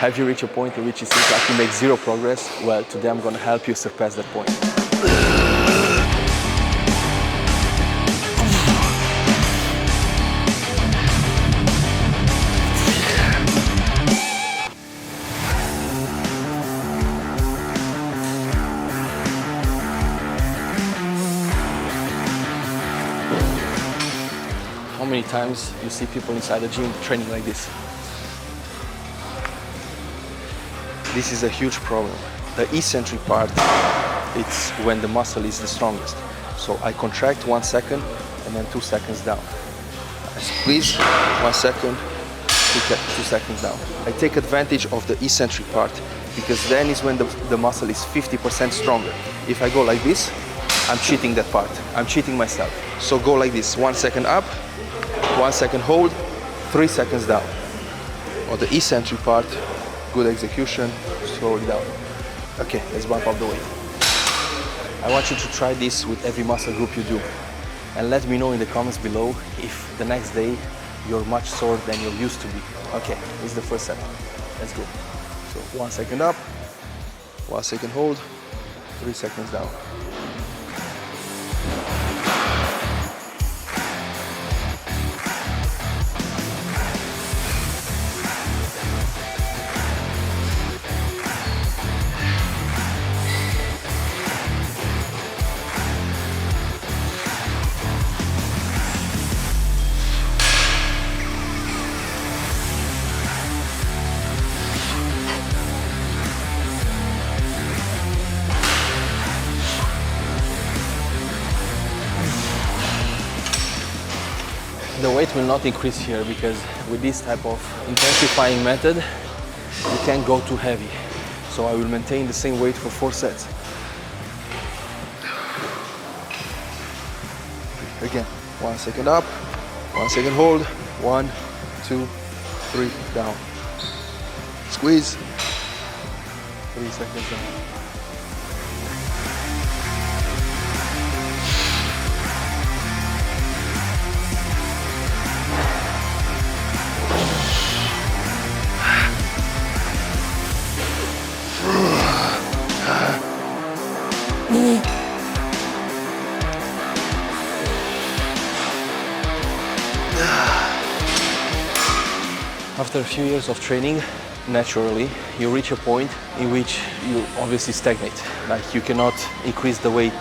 Have you reached a point in which it seems like you make zero progress? Well, today I'm going to help you surpass that point. How many times you see people inside the gym training like this? This is a huge problem. The eccentric part, it's when the muscle is the strongest. So I contract 1 second and then 2 seconds down. I squeeze 1 second, 2 seconds down. I take advantage of the eccentric part because then is when the muscle is 50% stronger. If I go like this, I'm cheating that part. I'm cheating myself. So go like this, 1 second up, 1 second hold, 3 seconds down. On the eccentric part, good execution, slow it down. Okay, let's bump up the weight. I want you to try this with every muscle group you do. And let me know in the comments below if the next day you're much sore than you used to be. Okay, this is the first set. Let's go. So 1 second up, 1 second hold, 3 seconds down. The weight will not increase here because with this type of intensifying method, you can't go too heavy. So I will maintain the same weight for 4 sets. Again, 1 second up, 1 second hold, 1, 2, 3, down. Squeeze, 3 seconds down. After a few years of training, naturally, you reach a point in which you obviously stagnate. Like you cannot increase the weight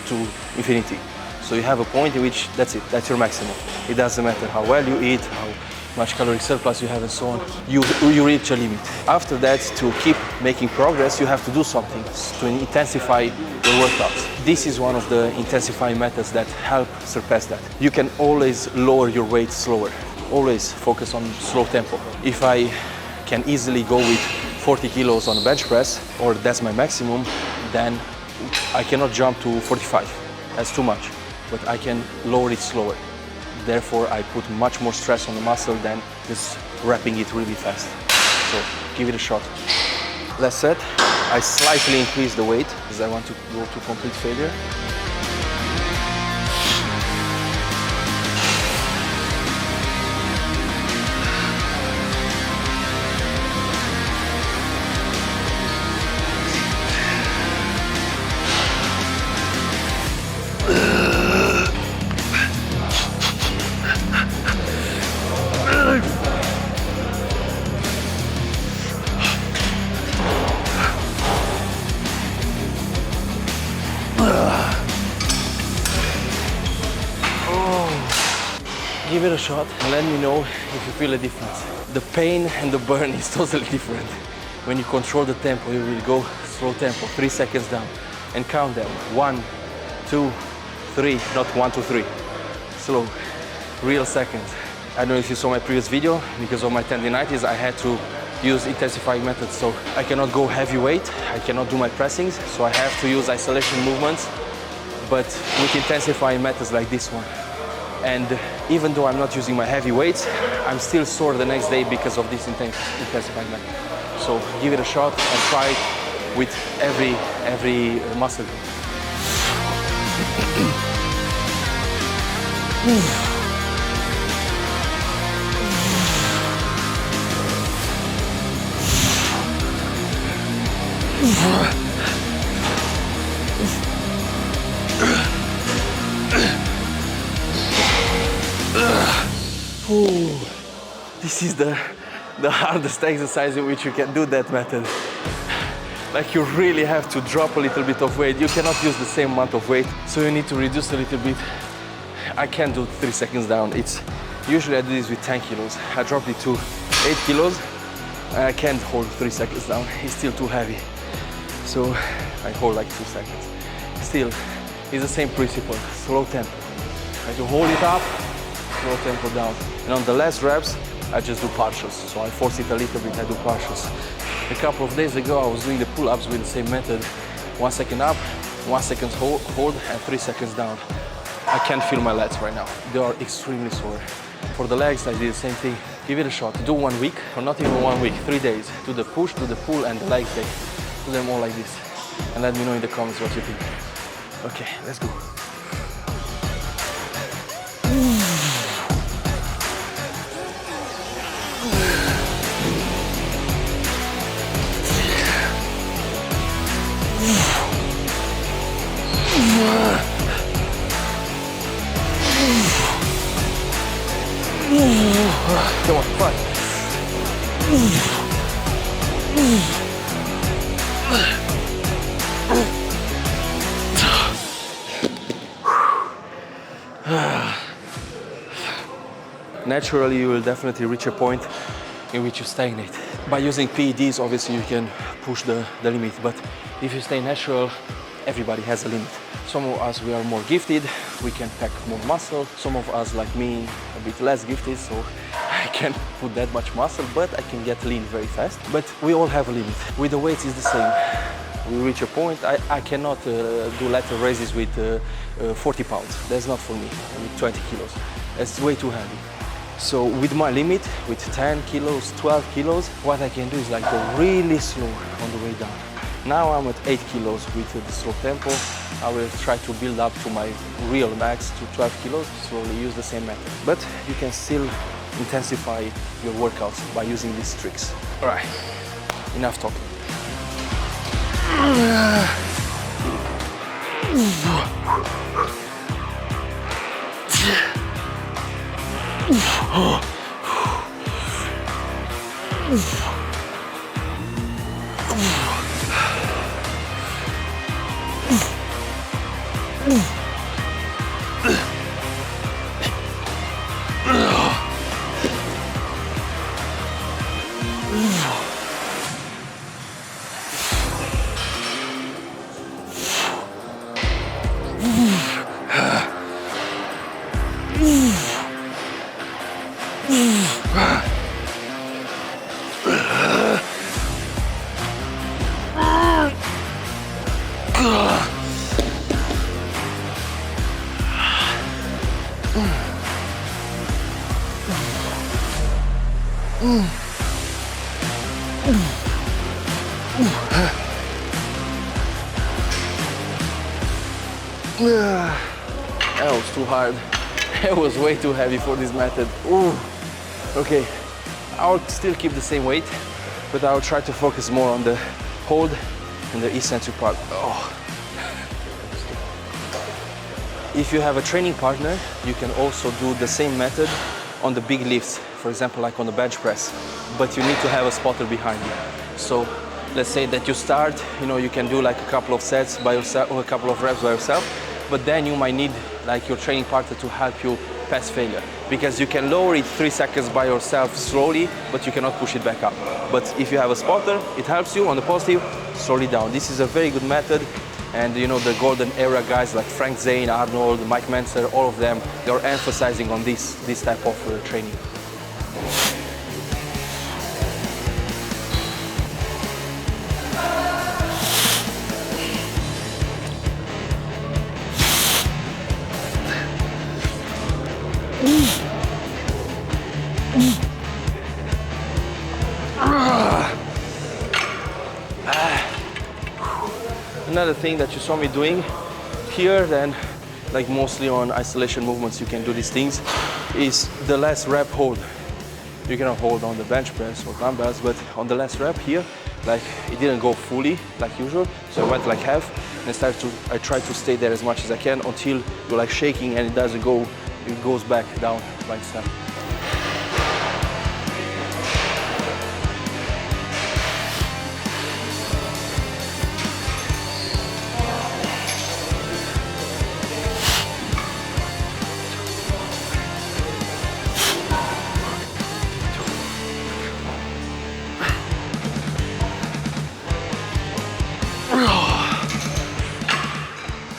to infinity. So you have a point in which that's it, that's your maximum. It doesn't matter how well you eat, how much caloric surplus you have and so on. You reach a limit. After that, to keep making progress, you have to do something to intensify your workouts. This is one of the intensifying methods that help surpass that. You can always lower your weight slower. Always focus on slow tempo. If I can easily go with 40 kilos on a bench press, or that's my maximum, then I cannot jump to 45. That's too much. But I can lower it slower. Therefore, I put much more stress on the muscle than just wrapping it really fast. So give it a shot. Last set, I slightly increase the weight because I want to go to complete failure. Give it a shot and let me know if you feel a difference. The pain and the burn is totally different. When you control the tempo, you will go slow tempo, 3 seconds down, and count them. 1, 2, 3, not 1, 2, 3. Slow, real seconds. I don't know if you saw my previous video, because of my tendinitis, I had to use intensifying methods. So I cannot go heavy weight, I cannot do my pressings, so I have to use isolation movements, but with intensifying methods like this one. And even though I'm not using my heavy weights, I'm still sore the next day because of this intensifying method. So give it a shot and try it with every muscle group. This is the hardest exercise in which you can do that method. Like you really have to drop a little bit of weight. You cannot use the same amount of weight, so you need to reduce a little bit. I can't do 3 seconds down. Usually I do this with 10 kilos. I dropped it to 8 kilos. And I can't hold 3 seconds down. It's still too heavy. So I hold like 2 seconds. Still, it's the same principle, slow tempo. I do hold it up, slow tempo down. And on the last reps, I just do partials. So I force it a little bit, I do partials. A couple of days ago, I was doing the pull-ups with the same method. 1 second up, 1 second hold, and 3 seconds down. I can't feel my lats right now. They are extremely sore. For the legs, I did the same thing. Give it a shot. Do 1 week, or not even 1 week, 3 days. Do the push, do the pull, and the leg day. Do them all like this. And let me know in the comments what you think. Okay, let's go. Come on, 5. Naturally, you will definitely reach a point in which you stagnate. By using PEDs, obviously you can push the limit, but if you stay natural, everybody has a limit. Some of us, we are more gifted, we can pack more muscle. Some of us, like me, a bit less gifted, so I can't put that much muscle, but I can get lean very fast. But we all have a limit. With the weights, it's the same. We reach a point, I cannot do lateral raises with 40 pounds. That's not for me, with 20 kilos. That's way too heavy. So with my limit, with 10 kilos, 12 kilos, what I can do is like go really slow on the way down. Now I'm at 8 kilos with the slow tempo. I will try to build up to my real max to 12 kilos, slowly use the same method. But you can still intensify your workouts by using these tricks. All right, enough talking. That was too hard. It was way too heavy for this method. Ooh. Okay, I'll still keep the same weight, but I'll try to focus more on the hold and the eccentric part. Oh. If you have a training partner, you can also do the same method on the big lifts, for example, like on the bench press, but you need to have a spotter behind you. So let's say that you start, you can do like a couple of sets by yourself or a couple of reps by yourself, but then you might need like your training partner to help you pass failure, because you can lower it 3 seconds by yourself slowly, but you cannot push it back up. But if you have a spotter, it helps you on the positive, slowly down. This is a very good method. And the golden era guys like Frank Zane, Arnold, Mike Mentzer, all of them, they're emphasizing on this type of training. Another thing that you saw me doing here, then like mostly on isolation movements you can do these things, is the last rep hold. You cannot hold on the bench press or dumbbells, but on the last rep here, like it didn't go fully like usual, so I went like half, and I tried to stay there as much as I can until you're like shaking and it doesn't go, it goes back down by itself.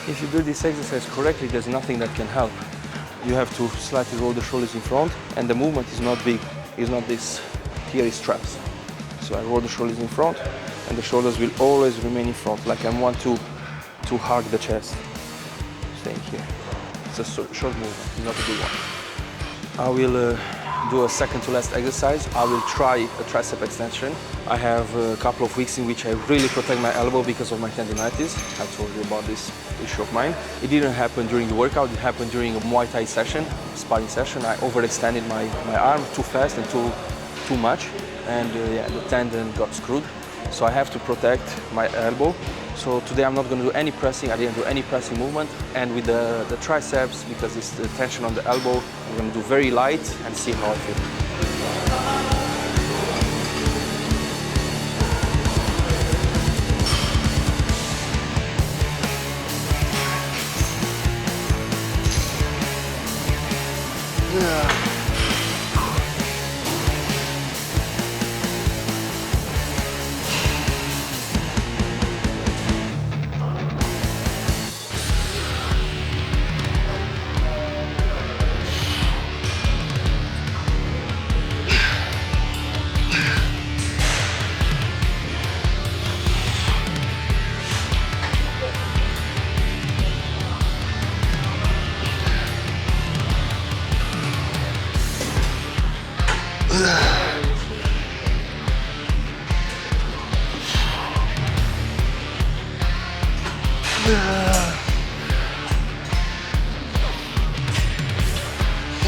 If you do this exercise correctly, there's nothing that can help. You have to slightly roll the shoulders in front, and the movement is not big. It's not this teary straps. So I roll the shoulders in front, and the shoulders will always remain in front, like I want to hug the chest. Staying here. It's a short movement, not a big one. I will do a second to last exercise. I will try a tricep extension. I have a couple of weeks in which I really protect my elbow because of my tendinitis. I told you about this issue of mine. It didn't happen during the workout, it happened during a Muay Thai session, sparring session. I overextended my arm too fast and too much, and yeah, the tendon got screwed. So I have to protect my elbow. So today I'm not going to do any pressing. I didn't do any pressing movement. And with the triceps, because it's the tension on the elbow, I'm going to do very light and see how I feel.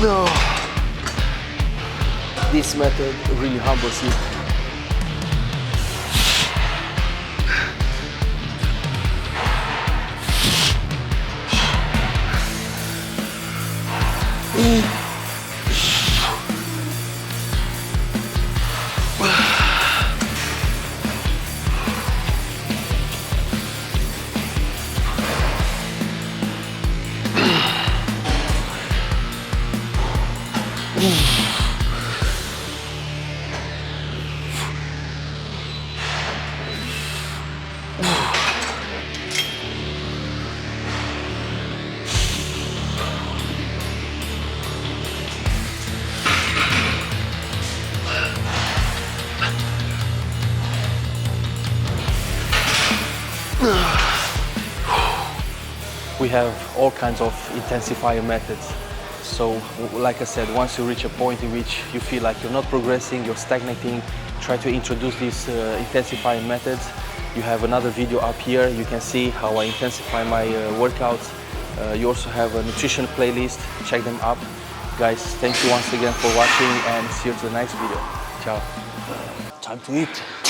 No. This method really humbles you. We have all kinds of intensifier methods. So, like I said, once you reach a point in which you feel like you're not progressing, you're stagnating, try to introduce these intensifying methods. You have another video up here. You can see how I intensify my workouts. You also have a nutrition playlist. Check them up. Guys, thank you once again for watching and see you to the next video. Ciao. Time to eat.